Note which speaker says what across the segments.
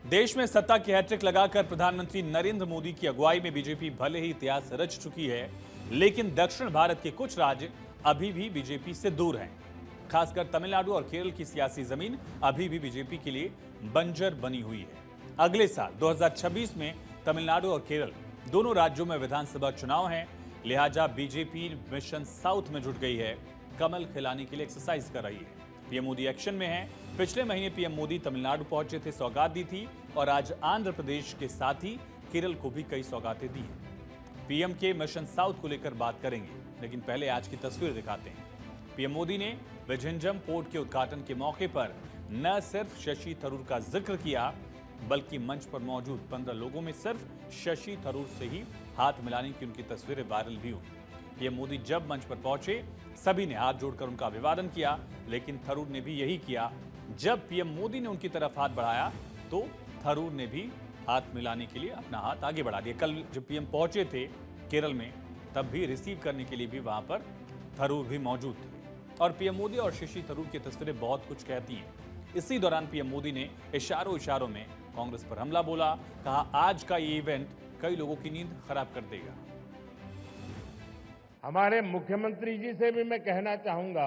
Speaker 1: देश में सत्ता की हैट्रिक लगाकर प्रधानमंत्री नरेंद्र मोदी की अगुवाई में बीजेपी भले ही इतिहास रच चुकी है, लेकिन दक्षिण भारत के कुछ राज्य अभी भी बीजेपी से दूर हैं। खासकर तमिलनाडु और केरल की सियासी जमीन अभी भी बीजेपी के लिए बंजर बनी हुई है। अगले साल 2026 में तमिलनाडु और केरल दोनों राज्यों में विधानसभा चुनाव हैं, लिहाजा बीजेपी मिशन साउथ में जुट गई है, कमल खिलाने के लिए एक्सरसाइज कर रही है। पीएम मोदी एक्शन में है। पिछले महीने पीएम मोदी तमिलनाडु पहुंचे थे, सौगात दी थी और आज आंध्र प्रदेश के साथ ही केरल को भी कई सौगातें दी हैं। पीएम के मिशन साउथ को लेकर बात करेंगे, लेकिन पहले आज की तस्वीर दिखाते हैं। पीएम मोदी ने विझिंजम पोर्ट के उद्घाटन के मौके पर न सिर्फ शशि थरूर का जिक्र किया, बल्कि मंच पर मौजूद 15 लोगों में सिर्फ शशि थरूर से ही हाथ मिलाने की उनकी तस्वीरें वायरल भी हुई। पीएम मोदी जब मंच पर पहुंचे, सभी ने हाथ जोड़कर उनका अभिवादन किया, लेकिन थरूर ने भी यही किया। जब पीएम मोदी ने उनकी तरफ हाथ बढ़ाया, तो थरूर ने भी हाथ मिलाने के लिए अपना हाथ आगे बढ़ा दिया। कल जब पीएम पहुंचे थे केरल में, तब भी रिसीव करने के लिए भी वहां पर थरूर भी मौजूद थे। और पीएम मोदी और शशि थरूर की तस्वीरें बहुत कुछ कहती हैं। इसी दौरान पीएम मोदी ने इशारों में कांग्रेस पर हमला बोला, कहा आज का ये इवेंट कई लोगों की नींद खराब कर देगा।
Speaker 2: हमारे मुख्यमंत्री जी से भी मैं कहना चाहूंगा,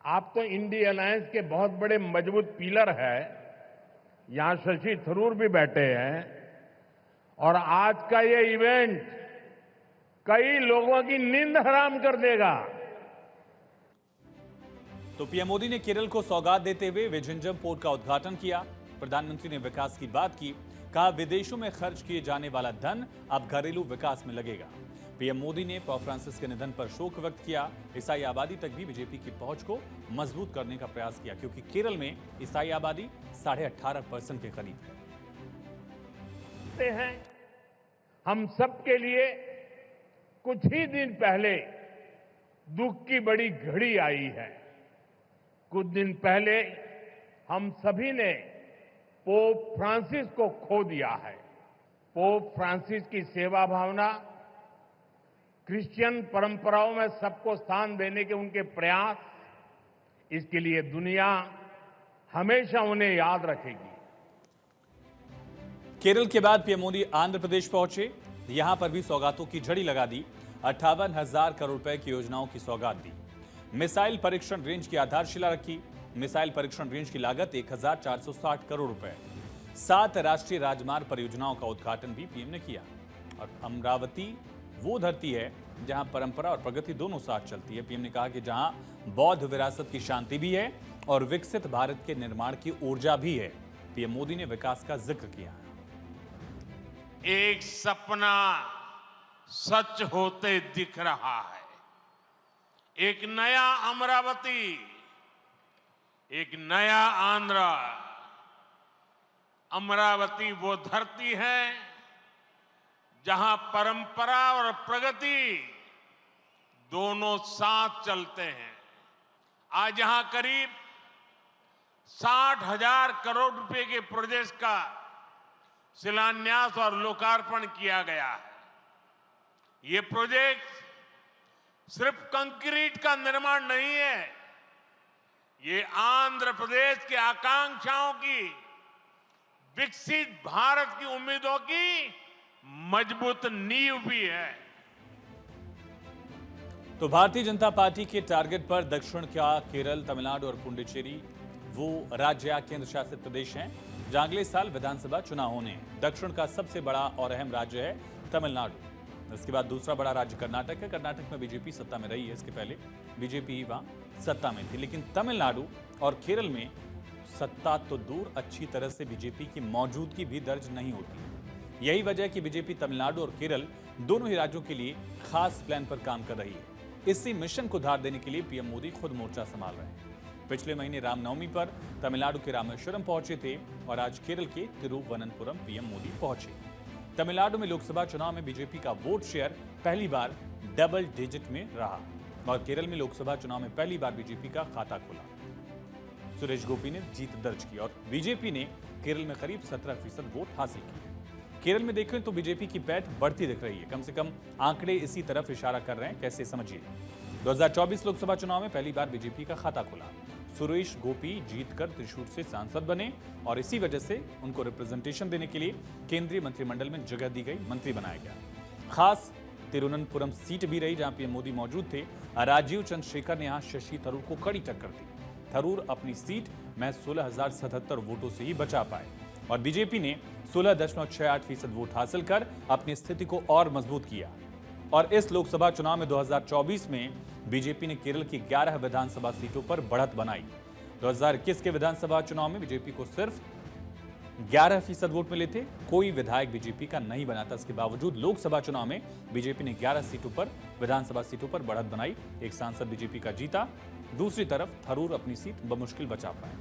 Speaker 2: आप तो इंडी अलायंस के बहुत बड़े मजबूत पिलर है। यहां शशि थरूर भी बैठे हैं और आज का ये इवेंट कई लोगों की नींद हराम कर देगा।
Speaker 1: तो पीएम मोदी ने केरल को सौगात देते हुए विझिंजम पोर्ट का उद्घाटन किया। प्रधानमंत्री ने विकास की बात की, कहा विदेशों में खर्च किए जाने वाला धन अब घरेलू विकास में लगेगा। पीएम मोदी ने पॉप फ्रांसिस के निधन पर शोक व्यक्त किया। ईसाई आबादी तक भी बीजेपी की पहुंच को मजबूत करने का प्रयास किया, क्योंकि केरल में ईसाई आबादी 18.5% के करीब
Speaker 2: है। हम सबके लिए कुछ ही दिन पहले दुख की बड़ी घड़ी आई है। कुछ दिन पहले हम सभी ने पोप फ्रांसिस को खो दिया है। पोप फ्रांसिस की सेवा भावना, क्रिश्चियन परंपराओं में सबको स्थान देने के उनके प्रयास, इसके लिए दुनिया हमेशा उन्हें याद रखेगी।
Speaker 1: केरल के बाद पीएम मोदी आंध्र प्रदेश पहुंचे, यहां पर भी सौगातों की झड़ी लगा दी। 58,000 करोड़ रुपए की योजनाओं की सौगात दी। मिसाइल परीक्षण रेंज की आधारशिला रखी। मिसाइल परीक्षण रेंज की लागत 1,460 करोड़ रुपए। 7 राष्ट्रीय राजमार्ग परियोजनाओं का उद्घाटन भी पीएम ने किया। और अमरावती वो धरती है जहां परंपरा और प्रगति दोनों साथ चलती है। पीएम ने कहा कि जहां बौद्ध विरासत की शांति भी है और विकसित भारत के निर्माण की ऊर्जा भी है। पीएम मोदी ने विकास का जिक्र किया।
Speaker 3: एक सपना सच होते दिख रहा है। एक नया अमरावती, एक नया आंध्र। अमरावती वो धरती है जहां परंपरा और प्रगति दोनों साथ चलते हैं। आज यहां करीब 60,000 करोड़ रुपए के प्रोजेक्ट का शिलान्यास और लोकार्पण किया गया है। ये प्रोजेक्ट सिर्फ कंक्रीट का निर्माण नहीं है, ये आंध्र प्रदेश के आकांक्षाओं की, विकसित भारत की उम्मीदों की मजबूत नींव भी है।
Speaker 1: तो भारतीय जनता पार्टी के टारगेट पर दक्षिण का केरल, तमिलनाडु और पुडुचेरी वो राज्य या केंद्र शासित प्रदेश हैं जहां अगले साल विधानसभा चुनाव होने हैं। दक्षिण का सबसे बड़ा और अहम राज्य है तमिलनाडु। इसके बाद दूसरा बड़ा राज्य कर्नाटक है। कर्नाटक में बीजेपी सत्ता में रही है, इसके पहले बीजेपी ही वहां सत्ता में थी। लेकिन तमिलनाडु और केरल में सत्ता तो दूर, अच्छी तरह से बीजेपी की मौजूदगी भी दर्ज नहीं होती। यही वजह है कि बीजेपी तमिलनाडु और केरल दोनों ही राज्यों के लिए खास प्लान पर काम कर रही है। इसी मिशन को धार देने के लिए पीएम मोदी खुद मोर्चा संभाल रहे हैं। पिछले महीने रामनवमी पर तमिलनाडु के रामेश्वरम पहुंचे थे और आज केरल के तिरुवनंतपुरम पीएम मोदी पहुंचे। तमिलनाडु में लोकसभा चुनाव में बीजेपी का वोट शेयर पहली बार डबल डिजिट में रहा और केरल में लोकसभा चुनाव में पहली बार बीजेपी का खाता खुला। सुरेश गोपी ने जीत दर्ज की और बीजेपी ने केरल में करीब 17% वोट हासिल किए। केरल में देखें तो बीजेपी की पैठ बढ़ती दिख रही है। कम से कम आंकड़े इसी तरफ इशारा कर रहे हैं। कैसे, समझिए। 2024 लोकसभा चुनाव में पहली बार बीजेपी का खाता खुला। सुरेश गोपी जीतकर त्रिशूर से सांसद बने और इसी वजह से उनको रिप्रेजेंटेशन देने के लिए केंद्रीय मंत्रिमंडल में जगह दी गई, मंत्री बनाया गया। खास तिरुवनंतपुरम सीट भी रही जहां पीएम मोदी मौजूद थे। राजीव चंद्रशेखर ने यहां शशि थरूर को कड़ी टक्कर दी। थरूर अपनी सीट में 16,077 वोटों से ही बचा पाए और बीजेपी ने 16.68% वोट हासिल कर अपनी स्थिति को और मजबूत किया। और इस लोकसभा चुनाव में 2024 में बीजेपी ने केरल की 11 विधानसभा सीटों पर बढ़त बनाई। 2021 के विधानसभा चुनाव में बीजेपी को सिर्फ 11% वोट मिले थे, कोई विधायक बीजेपी का नहीं बना था। इसके बावजूद लोकसभा चुनाव में बीजेपी ने 11 सीटों पर, विधानसभा सीटों पर बढ़त बनाई। एक सांसद बीजेपी का जीता, दूसरी तरफ थरूर अपनी सीट बमुश्किल बचा पाए।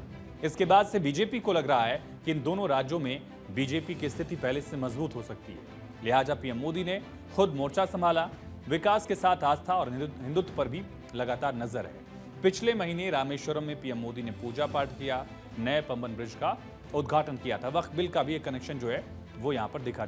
Speaker 1: इसके बाद से बीजेपी को लग रहा है कि इन दोनों राज्यों में बीजेपी की स्थिति पहले से मजबूत हो सकती है। लिहाजा पीएम मोदी ने खुद मोर्चा संभाला। विकास के साथ आस्था और हिंदुत्व पर भी लगातार नजर है। पिछले महीने रामेश्वरम में पीएम मोदी ने पूजा पाठ किया, नए पंबन ब्रिज का उद्घाटन किया था। वक्फ बिल का भी एक कनेक्शन जो है वो यहां पर दिखा